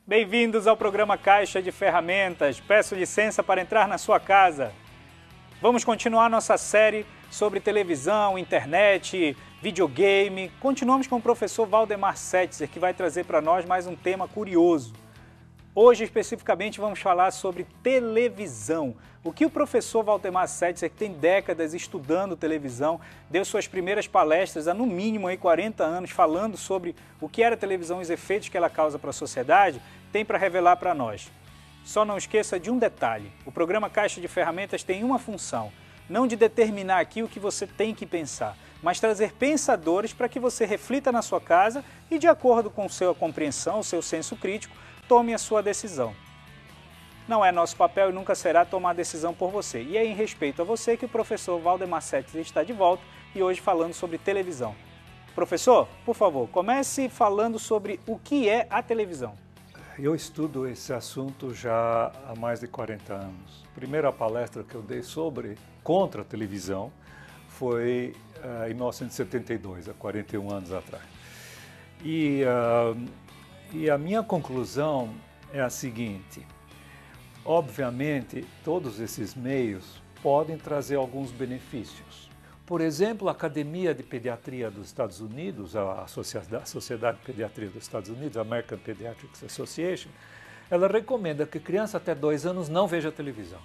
Bem-vindos ao programa Caixa de Ferramentas. Peço licença para entrar na sua casa. Vamos continuar nossa série sobre televisão, internet, videogame. Continuamos com o professor Valdemar Setzer, que vai trazer para nós mais um tema curioso. Hoje, especificamente, vamos falar sobre televisão. O que o professor Valdemar Setzer, que tem décadas estudando televisão, deu suas primeiras palestras há no mínimo 40 anos, falando sobre o que era a televisão e os efeitos que ela causa para a sociedade, tem para revelar para nós. Só não esqueça de um detalhe: o programa Caixa de Ferramentas tem uma função, não de determinar aqui o que você tem que pensar, mas trazer pensadores para que você reflita na sua casa e, de acordo com sua compreensão, o seu senso crítico, tome a sua decisão. Não é nosso papel e nunca será tomar a decisão por você. E é em respeito a você que o professor Valdemar Setzer está de volta e hoje falando sobre televisão. Professor, por favor, comece falando sobre o que é a televisão. Eu estudo esse assunto já há mais de 40 anos. A primeira palestra que eu dei contra a televisão foi em 1972, há 41 anos atrás. E a minha conclusão é a seguinte: obviamente, todos esses meios podem trazer alguns benefícios. Por exemplo, a Academia de Pediatria dos Estados Unidos, a Sociedade de Pediatria dos Estados Unidos, a American Pediatrics Association, ela recomenda que criança até 2 anos não veja televisão.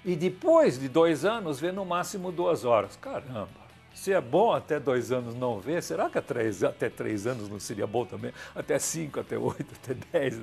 E depois de 2 anos, vê no máximo 2 horas. Caramba! Se é bom até 2 anos não ver, será que até 3 anos não seria bom também? Até 5, até 8, até 10?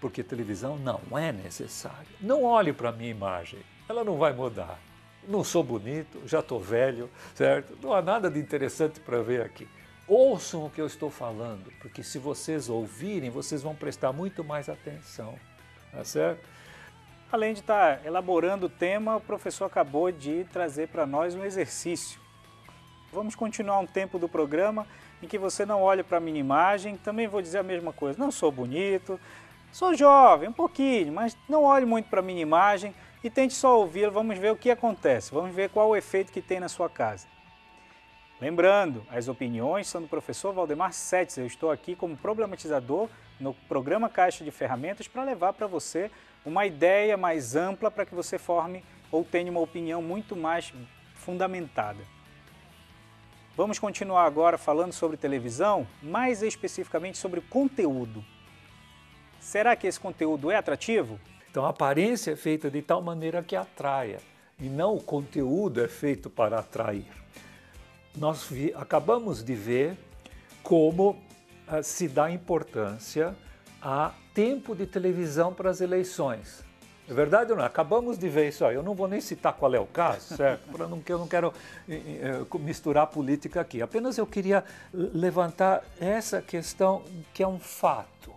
Porque televisão não é necessário. Não olhe para a minha imagem, ela não vai mudar. Não sou bonito, já estou velho, certo? Não há nada de interessante para ver aqui. Ouçam o que eu estou falando, porque se vocês ouvirem, vocês vão prestar muito mais atenção, tá certo? Além de estar elaborando o tema, o professor acabou de trazer para nós um exercício. Vamos continuar um tempo do programa em que você não olha para a minha imagem. Também vou dizer a mesma coisa: não sou bonito, sou jovem, um pouquinho, mas não olhe muito para a minha imagem e tente só ouvi-lo. Vamos ver o que acontece, vamos ver qual o efeito que tem na sua casa. Lembrando, as opiniões são do professor Valdemar Setzer. Eu estou aqui como problematizador no programa Caixa de Ferramentas para levar para você uma ideia mais ampla para que você forme ou tenha uma opinião muito mais fundamentada. Vamos continuar agora falando sobre televisão, mais especificamente sobre o conteúdo. Será que esse conteúdo é atrativo? Então a aparência é feita de tal maneira que atraia, e não o conteúdo é feito para atrair. Nós acabamos de ver como se dá importância a tempo de televisão para as eleições. É verdade ou não? Acabamos de ver isso aí. Eu não vou nem citar qual é o caso, certo? Porque eu não quero misturar política aqui. Apenas eu queria levantar essa questão que é um fato.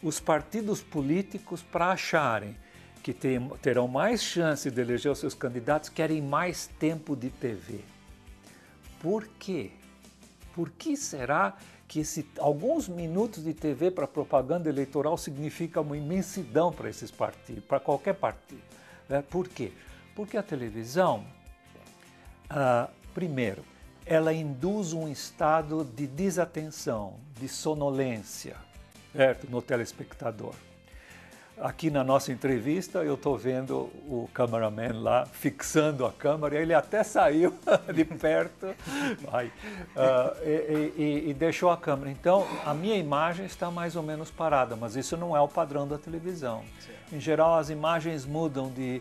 Os partidos políticos, para acharem que terão mais chance de eleger os seus candidatos, querem mais tempo de TV. Por quê? Por que será que alguns minutos de TV para propaganda eleitoral significa uma imensidão para esses partidos, para qualquer partido? Por quê? Porque a televisão, primeiro, ela induz um estado de desatenção, de sonolência, certo? No telespectador. Aqui na nossa entrevista eu estou vendo o cameraman lá fixando a câmera, ele até saiu de perto e deixou a câmera. Então a minha imagem está mais ou menos parada, mas isso não é o padrão da televisão. Em geral as imagens mudam de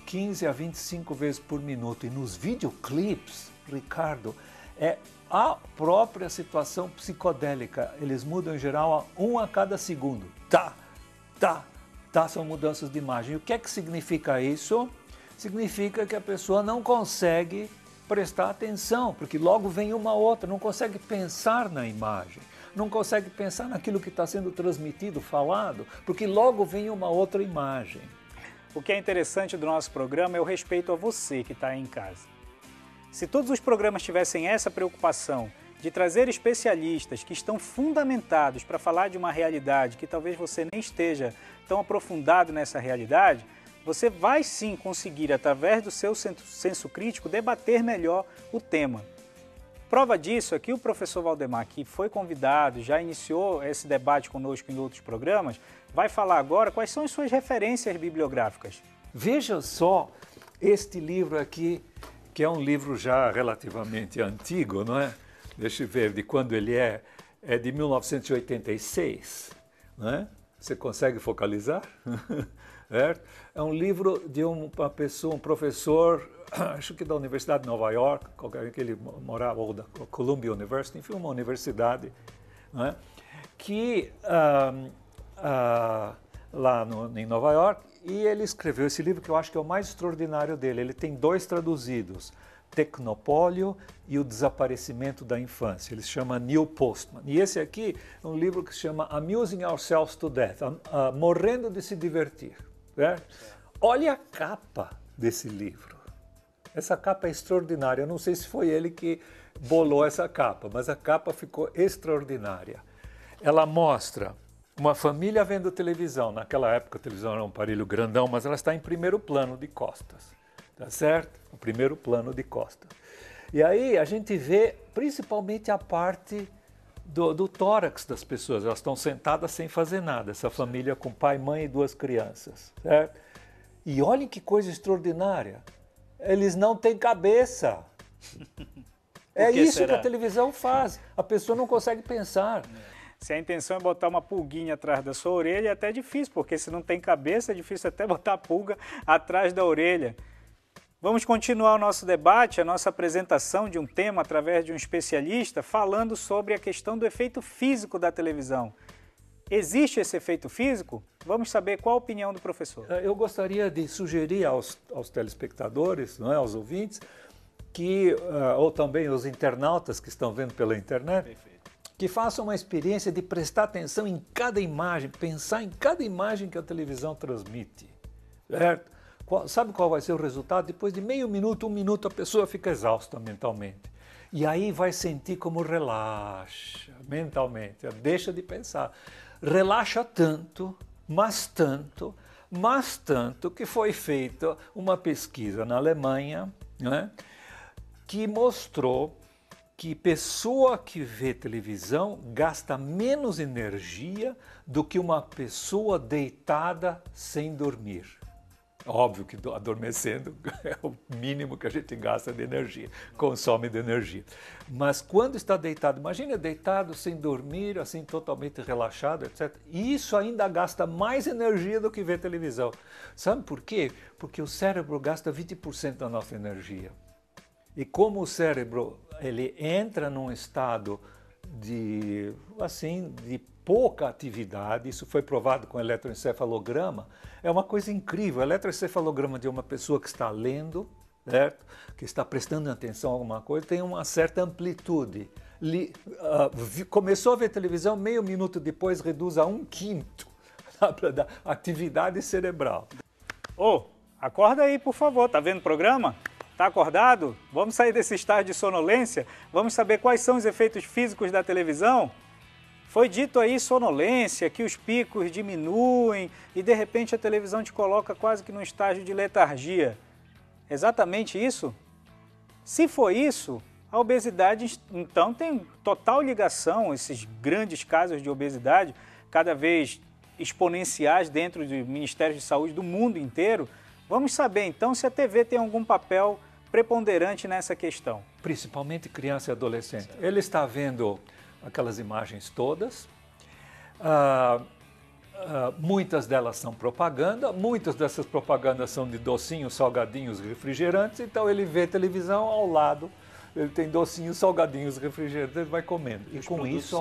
15 a 25 vezes por minuto, e nos videoclipes, Ricardo, é a própria situação psicodélica, eles mudam em geral a 1 a cada segundo. São mudanças de imagem. O que é que significa isso? Significa que a pessoa não consegue prestar atenção, porque logo vem uma outra, não consegue pensar na imagem, não consegue pensar naquilo que está sendo transmitido, falado, porque logo vem uma outra imagem. O que é interessante do nosso programa é o respeito a você que está aí em casa. Se todos os programas tivessem essa preocupação de trazer especialistas que estão fundamentados para falar de uma realidade que talvez você nem esteja tão aprofundado nessa realidade, você vai sim conseguir, através do seu senso crítico, debater melhor o tema. Prova disso é que o professor Valdemar, que foi convidado, já iniciou esse debate conosco em outros programas, vai falar agora quais são as suas referências bibliográficas. Veja só este livro aqui, que é um livro já relativamente antigo, não é? Deixa eu ver de quando ele é de 1986, não é? Você consegue focalizar? É um livro de uma pessoa, um professor, acho que da Universidade de Nova York, que ele morava, ou da Columbia University, enfim, uma universidade, não é? Que lá em Nova York, e ele escreveu esse livro que eu acho que é o mais extraordinário dele. Ele tem 2 traduzidos, Tecnopólio e o Desaparecimento da Infância. Ele se chama Neil Postman. E esse aqui é um livro que se chama Amusing Ourselves to Death, Morrendo de se Divertir. Certo? Olha a capa desse livro. Essa capa é extraordinária. Eu não sei se foi ele que bolou essa capa, mas a capa ficou extraordinária. Ela mostra uma família vendo televisão. Naquela época a televisão era um aparelho grandão, mas ela está em primeiro plano de costas. Tá certo? O primeiro plano de costas. E aí a gente vê principalmente a parte do tórax das pessoas. Elas estão sentadas sem fazer nada. Essa família com pai, mãe e 2 crianças. Certo? E olhem que coisa extraordinária. Eles não têm cabeça. É isso que a televisão faz. A pessoa não consegue pensar. Se a intenção é botar uma pulguinha atrás da sua orelha, é até difícil, porque se não tem cabeça, é difícil até botar a pulga atrás da orelha. Vamos continuar o nosso debate, a nossa apresentação de um tema através de um especialista, falando sobre a questão do efeito físico da televisão. Existe esse efeito físico? Vamos saber qual a opinião do professor. Eu gostaria de sugerir aos telespectadores, não é, aos ouvintes, que, ou também os internautas que estão vendo pela internet, perfeito, que façam uma experiência de prestar atenção em cada imagem, pensar em cada imagem que a televisão transmite, certo? Sabe qual vai ser o resultado? Depois de meio minuto, 1 minuto, a pessoa fica exausta mentalmente. E aí vai sentir como relaxa mentalmente, deixa de pensar. Relaxa tanto, que foi feita uma pesquisa na Alemanha, né, que mostrou que pessoa que vê televisão gasta menos energia do que uma pessoa deitada sem dormir. Óbvio que adormecendo é o mínimo que a gente gasta de energia, consome de energia. Mas quando está deitado, imagina deitado sem dormir, assim totalmente relaxado, etc. Isso ainda gasta mais energia do que ver televisão. Sabe por quê? Porque o cérebro gasta 20% da nossa energia. E como o cérebro ele entra num estado de pouca atividade, isso foi provado com eletroencefalograma, é uma coisa incrível. O eletroencefalograma de uma pessoa que está lendo, certo? Que está prestando atenção a alguma coisa, tem uma certa amplitude. Começou a ver televisão, meio minuto depois reduz a 1/5 da atividade cerebral. Acorda aí, por favor, tá vendo o programa? Tá acordado? Vamos sair desse estado de sonolência? Vamos saber quais são os efeitos físicos da televisão? Foi dito aí sonolência, que os picos diminuem e de repente a televisão te coloca quase que num estágio de letargia. Exatamente isso? Se for isso, a obesidade então tem total ligação, esses grandes casos de obesidade, cada vez exponenciais dentro do Ministério de Saúde do mundo inteiro. Vamos saber então se a TV tem algum papel preponderante nessa questão. Principalmente criança e adolescente. Ele está vendo aquelas imagens todas, muitas delas são propaganda, muitas dessas propagandas são de docinhos, salgadinhos, refrigerantes, então ele vê televisão ao lado, ele tem docinhos, salgadinhos, refrigerantes, ele vai comendo. E com isso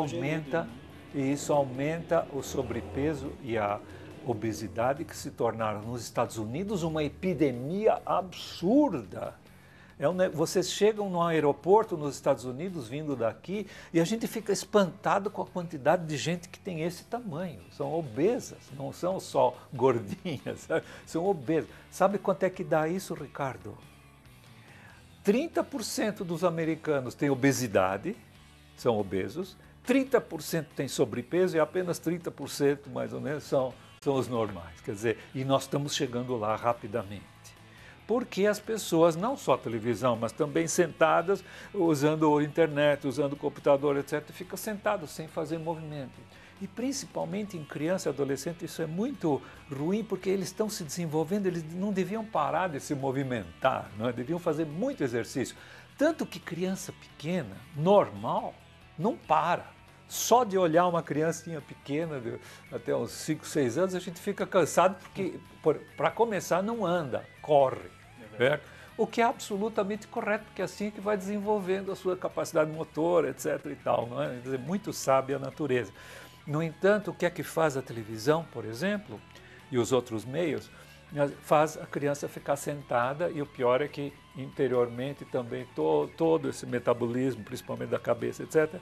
aumenta o sobrepeso e a obesidade, que se tornaram nos Estados Unidos uma epidemia absurda. Vocês chegam no aeroporto nos Estados Unidos, vindo daqui, e a gente fica espantado com a quantidade de gente que tem esse tamanho. São obesas, não são só gordinhas, sabe? São obesas. Sabe quanto é que dá isso, Ricardo? 30% dos americanos têm obesidade, são obesos, 30% têm sobrepeso e apenas 30%, mais ou menos, são os normais. Quer dizer, e nós estamos chegando lá rapidamente. Porque as pessoas, não só a televisão, mas também sentadas, usando a internet, usando o computador, etc., ficam sentados sem fazer movimento. E principalmente em criança e adolescente isso é muito ruim, porque eles estão se desenvolvendo, eles não deviam parar de se movimentar, não é? Deviam fazer muito exercício. Tanto que criança pequena, normal, não para. Só de olhar uma criancinha pequena, até uns 5, 6 anos, a gente fica cansado, porque, para começar, não anda, corre. O que é absolutamente correto, porque é assim que vai desenvolvendo a sua capacidade motora, etc. e tal, não é? Quer dizer, muito sábia a natureza. No entanto, o que é que faz a televisão, por exemplo, e os outros meios, faz a criança ficar sentada, e o pior é que interiormente também todo esse metabolismo, principalmente da cabeça, etc.,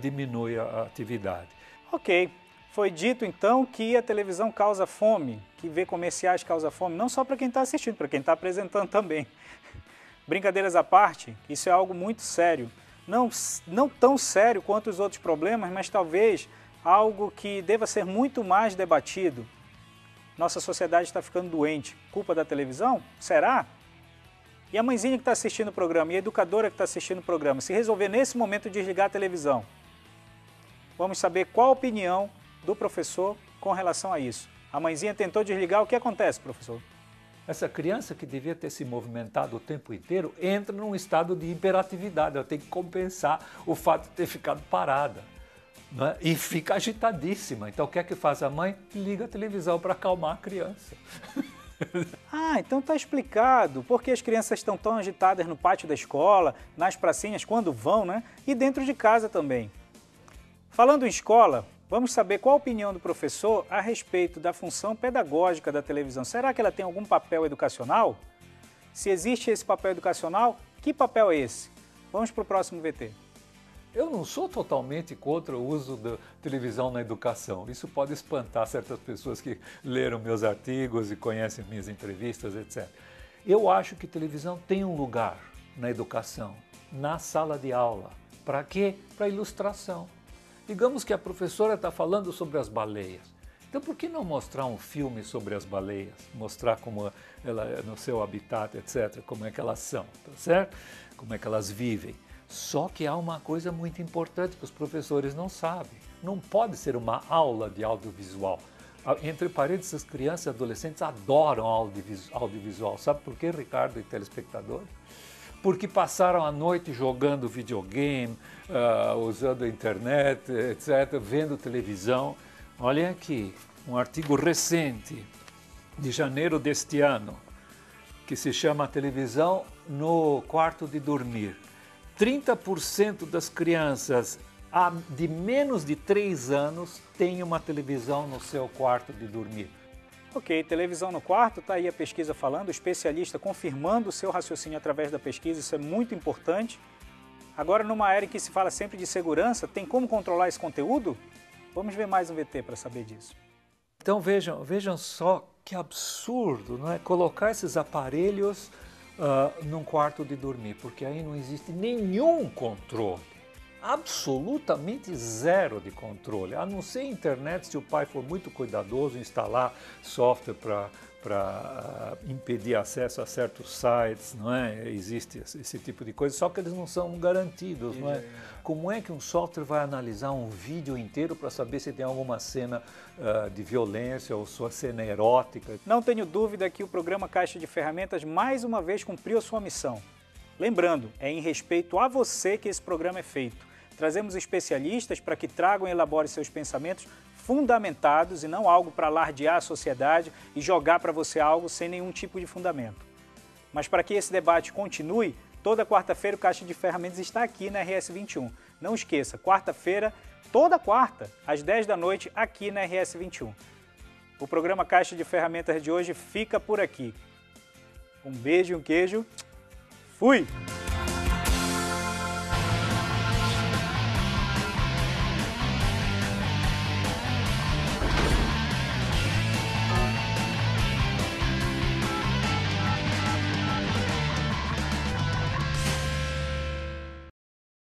diminui a atividade. Ok, foi dito então que a televisão causa fome, que ver comerciais causa fome, não só para quem está assistindo, para quem está apresentando também. Brincadeiras à parte, isso é algo muito sério. Não tão sério quanto os outros problemas, mas talvez algo que deva ser muito mais debatido. Nossa sociedade está ficando doente. Culpa da televisão? Será? E a mãezinha que está assistindo o programa e a educadora que está assistindo o programa, se resolver nesse momento desligar a televisão, vamos saber qual a opinião do professor com relação a isso. A mãezinha tentou desligar, o que acontece, professor? Essa criança que devia ter se movimentado o tempo inteiro entra num estado de hiperatividade, ela tem que compensar o fato de ter ficado parada. Né? E fica agitadíssima. Então o que é que faz a mãe? Liga a televisão para acalmar a criança. Ah, então está explicado porque as crianças estão tão agitadas no pátio da escola, nas pracinhas, quando vão, né? E dentro de casa também. Falando em escola, vamos saber qual a opinião do professor a respeito da função pedagógica da televisão. Será que ela tem algum papel educacional? Se existe esse papel educacional, que papel é esse? Vamos para o próximo VT. Eu não sou totalmente contra o uso da televisão na educação. Isso pode espantar certas pessoas que leram meus artigos e conhecem minhas entrevistas, etc. Eu acho que televisão tem um lugar na educação, na sala de aula. Para quê? Para ilustração. Digamos que a professora está falando sobre as baleias. Então, por que não mostrar um filme sobre as baleias? Mostrar como ela, no seu habitat, etc., como é que elas são, tá certo? Como é que elas vivem. Só que há uma coisa muito importante que os professores não sabem. Não pode ser uma aula de audiovisual. Entre parênteses, as crianças e adolescentes adoram audiovisual. Sabe por quê, Ricardo e telespectadores? Porque passaram a noite jogando videogame, usando a internet, etc., vendo televisão. Olhem aqui, um artigo recente, de janeiro deste ano, que se chama Televisão no Quarto de Dormir. 30% das crianças de menos de 3 anos têm uma televisão no seu quarto de dormir. Ok, televisão no quarto, está aí a pesquisa falando, o especialista confirmando o seu raciocínio através da pesquisa, isso é muito importante. Agora, numa era em que se fala sempre de segurança, tem como controlar esse conteúdo? Vamos ver mais um VT para saber disso. Então vejam só que absurdo, não é? Colocar esses aparelhos num quarto de dormir, porque aí não existe nenhum controle, absolutamente zero de controle, a não ser internet, se o pai for muito cuidadoso, instalar software para impedir acesso a certos sites, não é? Existe esse tipo de coisa, só que eles não são garantidos, não é? Como é que um software vai analisar um vídeo inteiro para saber se tem alguma cena de violência ou sua cena erótica? Não tenho dúvida que o programa Caixa de Ferramentas mais uma vez cumpriu a sua missão. Lembrando, é em respeito a você que esse programa é feito. Trazemos especialistas para que tragam e elaborem seus pensamentos fundamentados e não algo para alardear a sociedade e jogar para você algo sem nenhum tipo de fundamento. Mas para que esse debate continue, toda quarta-feira o Caixa de Ferramentas está aqui na RS 21. Não esqueça, quarta-feira, toda quarta, às 10 da noite, aqui na RS 21. O programa Caixa de Ferramentas de hoje fica por aqui. Um beijo e um queijo. Fui!